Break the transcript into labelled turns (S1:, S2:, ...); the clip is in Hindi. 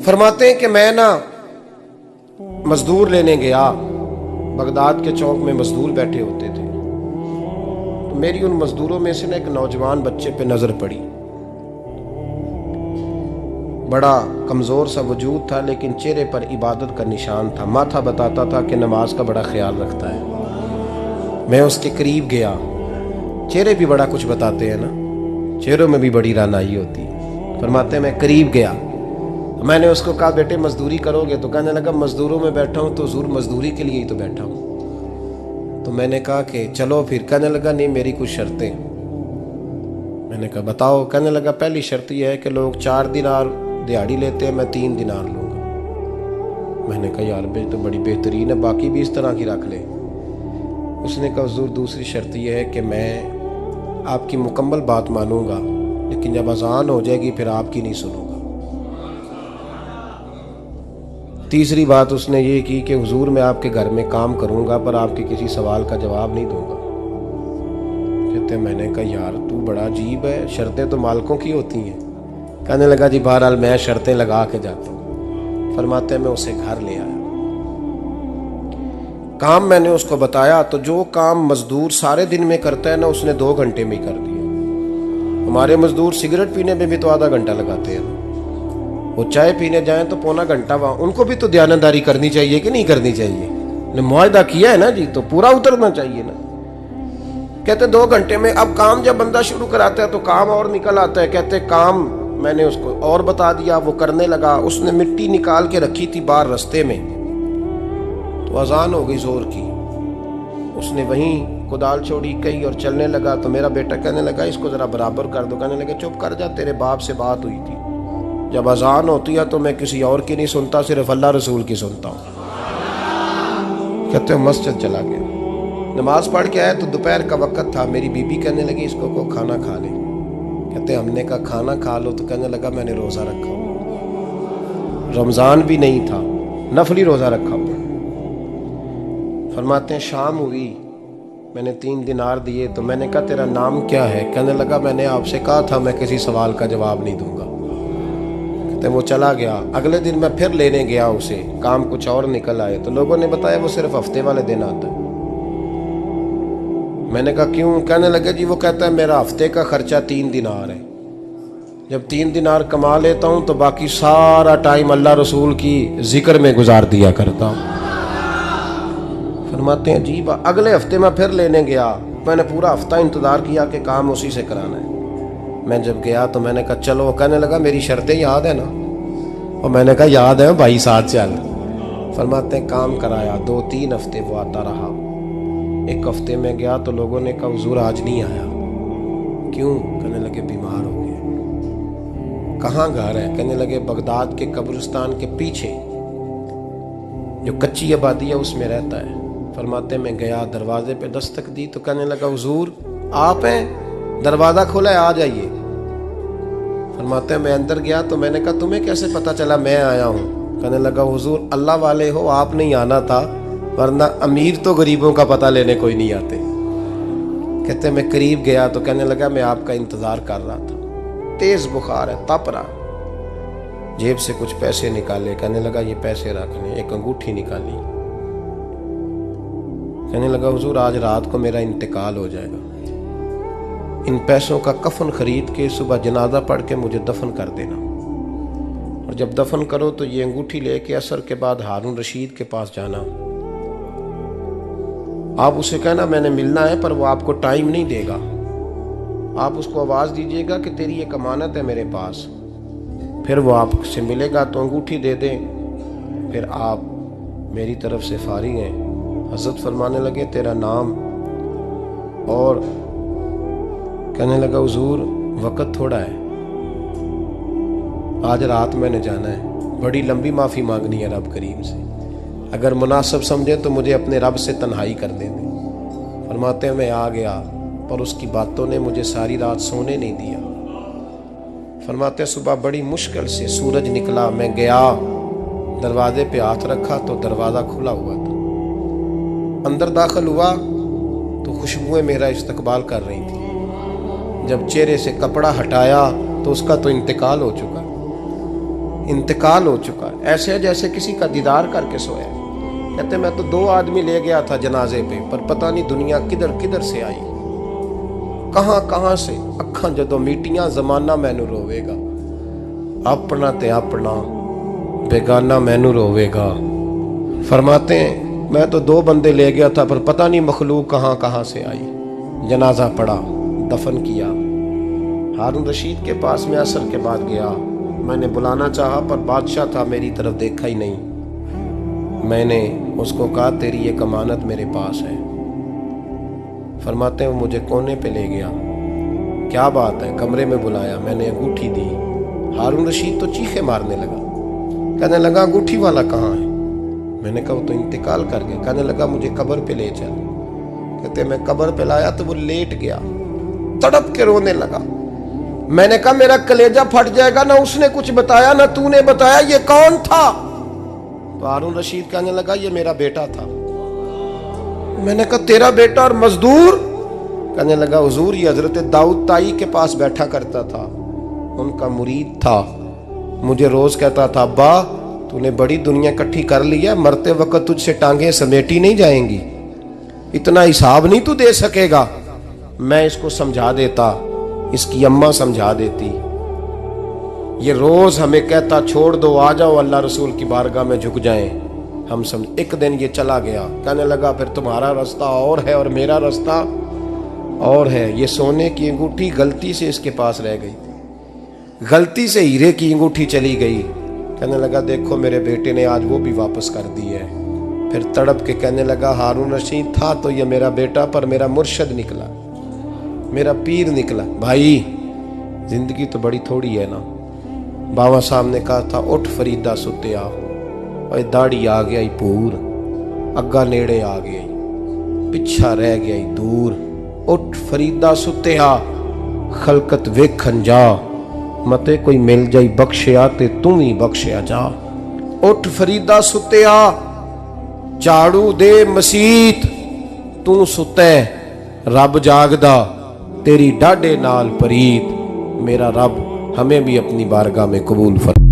S1: फरमाते हैं कि मैं ना मजदूर लेने गया, बगदाद के चौक में मजदूर बैठे होते थे, तो मेरी उन मजदूरों में से ना एक नौजवान बच्चे पे नजर पड़ी। बड़ा कमजोर सा वजूद था, लेकिन चेहरे पर इबादत का निशान था। माथा बताता था कि नमाज का बड़ा ख्याल रखता है। मैं उसके करीब गया। चेहरे भी बड़ा कुछ बताते हैं ना, चेहरों में भी बड़ी रानाई होती है। फरमाते हैं मैं करीब गया, मैंने उसको कहा बेटे मजदूरी करोगे? तो कहने लगा मजदूरों में बैठा हूँ तो हुजूर मजदूरी के लिए ही तो बैठा हूँ। तो मैंने कहा कि चलो फिर। कहने लगा नहीं मेरी कुछ शर्तें। मैंने कहा बताओ। कहने लगा पहली शर्त यह है कि लोग 4 दिनार दिहाड़ी लेते हैं, मैं 3 दिनार लूँगा। मैंने कहा यार भाई तो बड़ी बेहतरीन है, बाकी भी इस तरह की रख ले। उसने कहा हुजूर दूसरी शर्त यह है कि मैं आपकी मुकम्मल बात मानूंगा, लेकिन जब अजान हो जाएगी फिर आपकी नहीं सुनूंगा। तीसरी बात उसने ये की कि हुजूर मैं आपके घर में काम करूंगा पर आपके किसी सवाल का जवाब नहीं दूंगा। कहते मैंने कहा यार तू बड़ा अजीब है, शर्तें तो मालिकों की होती हैं। कहने लगा जी बहरहाल मैं शर्तें लगा के जाता हूँ। फरमाते मैं उसे घर ले आया, काम मैंने उसको बताया, तो जो काम मजदूर सारे दिन में करता है ना उसने 2 घंटे में ही कर दिया। हमारे मजदूर सिगरेट पीने में भी तो आधा घंटा लगाते हैं, वो चाय पीने जाएं तो पौना घंटा। वहाँ उनको भी तो दयानतदारी करनी चाहिए कि नहीं करनी चाहिए? ने मुआहदा किया है ना जी, तो पूरा उतरना चाहिए ना। कहते 2 घंटे में। अब काम जब बंदा शुरू कराता है तो काम और निकल आता है। कहते काम मैंने उसको और बता दिया, वो करने लगा। उसने मिट्टी निकाल के रखी थी बाहर रास्ते में, तो अजान हो गई जोर की। उसने वहीं कुदाल छोड़ी कही और चलने लगा। तो मेरा बेटा कहने लगा इसको जरा बराबर कर दो। कहने लगा चुप कर जा, तेरे बाप से बात हुई थी, जब अजान होती है तो मैं किसी और की नहीं सुनता, सिर्फ अल्लाह रसूल की सुनता हूँ। कहते मस्जिद चला गया, नमाज पढ़ के आया तो दोपहर का वक्त था। मेरी बीबी कहने लगी इसको को खाना खा ले। कहते हमने कहा खाना खा लो, तो कहने लगा मैंने रोज़ा रखा हुआ, रमज़ान भी नहीं था, नफली रोज़ा रखा हुआ। फरमाते हैं शाम हुई, मैंने 3 दिनार दिए। तो मैंने कहा तेरा नाम क्या है? कहने लगा मैंने आपसे कहा था मैं किसी सवाल का जवाब नहीं दूंगा। कहते वो चला गया। अगले दिन मैं फिर लेने गया उसे, काम कुछ और निकल आए। तो लोगों ने बताया वो सिर्फ हफ्ते वाले दिन आता है। मैंने कहा क्यों? कहने लगे जी वो कहता है मेरा हफ्ते का खर्चा 3 दिनार है, जब 3 दिनार कमा लेता हूँ तो बाकी सारा टाइम अल्लाह रसूल की जिक्र में गुजार दिया करता हूँ। फरमाते हैं अजीब। अगले हफ्ते मैं फिर लेने गया, मैंने पूरा हफ्ता इंतज़ार किया कि काम उसी से कराना है। मैं जब गया तो मैंने कहा चलो। कहने लगा मेरी शर्तें याद है ना? और मैंने कहा याद है भाई, साथ चल। फरमाते हैं काम कराया। 2-3 हफ्ते वो आता रहा। एक हफ्ते में गया तो लोगों ने कहा हुजूर आज नहीं आया। क्यों? कहने लगे बीमार हो गए। कहाँ घर है? कहने लगे बगदाद के कब्रिस्तान के पीछे जो कच्ची आबादी है उसमें रहता है। फरमाते मैं गया, दरवाजे पे दस्तक दी तो कहने लगा हुजूर आप हैं? दरवाज़ा खोला है, आ जाइए। फरमाते मैं अंदर गया तो मैंने कहा तुम्हें कैसे पता चला मैं आया हूँ? कहने लगा हुजूर अल्लाह वाले हो, आप नहीं आना था, वरना अमीर तो गरीबों का पता लेने कोई नहीं आते। कहते मैं करीब गया तो कहने लगा मैं आपका इंतज़ार कर रहा था, तेज़ बुखार है, तप रहा। जेब से कुछ पैसे निकाले, कहने लगा ये पैसे रखने। एक अंगूठी निकाली, कहने लगा हुजूर आज रात को मेरा इंतकाल हो जाएगा, इन पैसों का कफन खरीद के सुबह जनाजा पढ़ के मुझे दफन कर देना, और जब दफन करो तो ये अंगूठी लेके असर के बाद हारून रशीद के पास जाना। आप उसे कहना मैंने मिलना है पर वो आपको टाइम नहीं देगा। आप उसको आवाज़ दीजिएगा कि तेरी एक अमानत है मेरे पास, फिर वो आपसे मिलेगा तो अंगूठी दे दें, फिर आप मेरी तरफ से फारिग हैं। हज़रत फरमाने लगे तेरा नाम? और कहने लगा हुजूर वक़्त थोड़ा है, आज रात मैंने जाना है, बड़ी लंबी माफ़ी मांगनी है रब करीम से, अगर मुनासिब समझे तो मुझे अपने रब से तन्हाई कर दे दें। फरमाते हैं मैं आ गया पर उसकी बातों ने मुझे सारी रात सोने नहीं दिया। फरमाते सुबह बड़ी मुश्किल से सूरज निकला, मैं गया दरवाजे पे हाथ रखा तो दरवाज़ा खुला हुआ था। अंदर दाखिल हुआ तो खुशबुएं मेरा इस्तकबाल कर रही थी। जब चेहरे से कपड़ा हटाया तो उसका तो इंतकाल हो चुका। इंतकाल हो चुका है, ऐसे है जैसे किसी का दीदार करके सोया। कहते मैं तो 2 आदमी ले गया था जनाजे पे, पर पता नहीं दुनिया किधर किधर से आई, कहां कहां से। अखा जदों मीटियां जमाना मैनू रोवेगा, अपना ते अपना बेगाना मैनू रोवेगा। फरमाते हैं मैं तो 2 बंदे ले गया था, पर पता नहीं मखलूक कहां कहां से आई। जनाजा पड़ा, दफन किया। हारून रशीद के पास में असर के बाद गया, मैंने बुलाना चाहा पर बादशाह था, मेरी तरफ देखा ही नहीं। मैंने उसको कहा तेरी एक अमानत मेरे पास है। फरमाते हैं वो मुझे कोने पे ले गया, क्या बात है, कमरे में बुलाया, मैंने अंगूठी दी। हारून रशीद तो चीखे मारने लगा, कहने लगा अंगूठी वाला कहाँ है? मैंने कहा वो तो इंतकाल कर गया। कहने लगा मुझे कब्र पे ले चल। कहते मैं कब्र पे लाया तो वो लेट गया, तड़प के रोने लगा। मैंने कहा मेरा कलेजा फट जाएगा, ना उसने कुछ बताया ना तूने बताया, ये कौन था? तो हारून रशीद कहने लगा ये मेरा बेटा था। मैंने कहा तेरा बेटा और मजदूर? कहने लगा हुजूर ये हजरत दाऊद ताई के पास बैठा करता था, उनका मुरीद था, मुझे रोज कहता था अब्बा तूने बड़ी दुनिया इकट्ठी कर ली है, मरते वक्त तुझसे टांगे समेटी नहीं जाएंगी, इतना हिसाब नहीं तू दे सकेगा। मैं इसको समझा देता, इसकी अम्मा समझा देती। ये रोज हमें कहता छोड़ दो, आ जाओ अल्लाह रसूल की बारगाह में झुक जाएं। हम समझ। एक दिन ये चला गया, कहने लगा फिर तुम्हारा रास्ता और है और मेरा रास्ता और है। ये सोने की अंगूठी गलती से इसके पास रह गई, गलती से हीरे की अंगूठी चली गई। कहने लगा देखो मेरे बेटे ने आज वो भी वापस कर दी है। फिर तड़प के कहने लगा हारून रशीद था तो ये मेरा बेटा, पर मेरा मुर्शद निकला, मेरा पीर निकला। भाई जिंदगी तो बड़ी थोड़ी है ना। बाबा साहब ने कहा था उठ फरीदा सुत्या, और दाढ़ी आ गया पूर, अग्गा नेड़े आ गया, पिछा रह गया दूर। उठ फरीदा सुत्या खलकत वेखन जा, मते कोई मिल जाई बख्शिया ते तू ही बख्शिया जा। उठ फरीदा सुत्या झाड़ू दे मसीत, तू सुते रब जागदा, तेरी डाडे नाल परीत। मेरा रब हमें भी अपनी बारगाह में कबूल फरमा।